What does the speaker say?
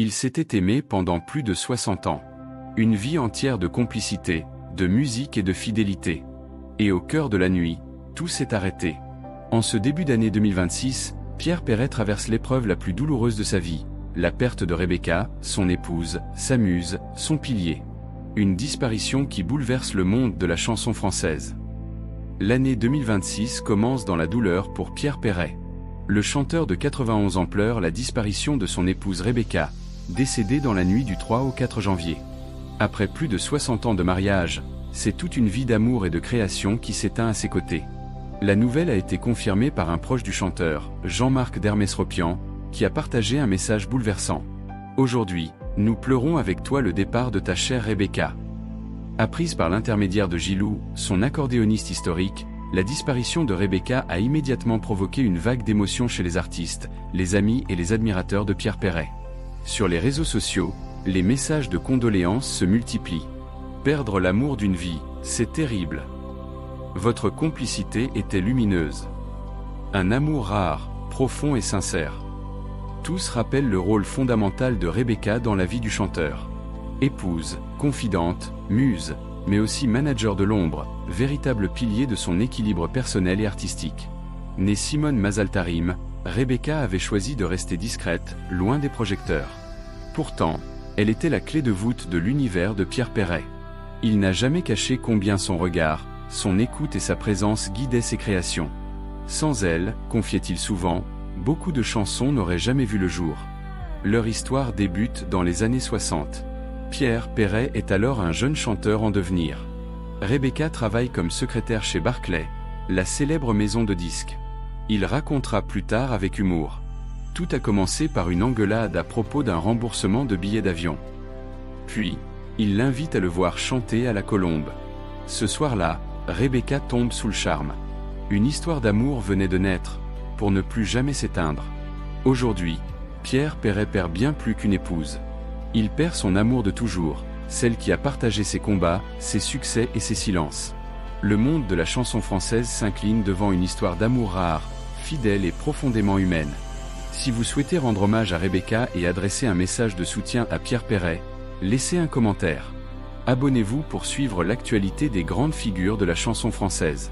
Ils s'étaient aimés pendant plus de 60 ans. Une vie entière de complicité, de musique et de fidélité. Et au cœur de la nuit, tout s'est arrêté. En ce début d'année 2026, Pierre Perret traverse l'épreuve la plus douloureuse de sa vie, la perte de Rebecca, son épouse, sa muse, son pilier. Une disparition qui bouleverse le monde de la chanson française. L'année 2026 commence dans la douleur pour Pierre Perret. Le chanteur de 91 ans pleure la disparition de son épouse Rebecca, décédée dans la nuit du 3 au 4 janvier. Après plus de 60 ans de mariage, c'est toute une vie d'amour et de création qui s'éteint à ses côtés. La nouvelle a été confirmée par un proche du chanteur, Jean-Marc Dermesropian, qui a partagé un message bouleversant. Aujourd'hui, nous pleurons avec toi le départ de ta chère Rebecca. Apprise par l'intermédiaire de Gilou, son accordéoniste historique, la disparition de Rebecca a immédiatement provoqué une vague d'émotions chez les artistes, les amis et les admirateurs de Pierre Perret. Sur les réseaux sociaux, les messages de condoléances se multiplient. Perdre l'amour d'une vie, c'est terrible. Votre complicité était lumineuse. Un amour rare, profond et sincère. Tous rappellent le rôle fondamental de Rebecca dans la vie du chanteur. Épouse, confidente, muse, mais aussi manager de l'ombre, véritable pilier de son équilibre personnel et artistique. Née Simone Mazaltarim, Rebecca avait choisi de rester discrète, loin des projecteurs. Pourtant, elle était la clé de voûte de l'univers de Pierre Perret. Il n'a jamais caché combien son regard, son écoute et sa présence guidaient ses créations. Sans elle, confiait-il souvent, beaucoup de chansons n'auraient jamais vu le jour. Leur histoire débute dans les années 60. Pierre Perret est alors un jeune chanteur en devenir. Rebecca travaille comme secrétaire chez Barclay, la célèbre maison de disques. Il racontera plus tard avec humour. Tout a commencé par une engueulade à propos d'un remboursement de billets d'avion. Puis, il l'invite à le voir chanter à la Colombe. Ce soir-là, Rebecca tombe sous le charme. Une histoire d'amour venait de naître, pour ne plus jamais s'éteindre. Aujourd'hui, Pierre Perret perd bien plus qu'une épouse. Il perd son amour de toujours, celle qui a partagé ses combats, ses succès et ses silences. Le monde de la chanson française s'incline devant une histoire d'amour rare, fidèle et profondément humaine. Si vous souhaitez rendre hommage à Rebecca et adresser un message de soutien à Pierre Perret, laissez un commentaire. Abonnez-vous pour suivre l'actualité des grandes figures de la chanson française.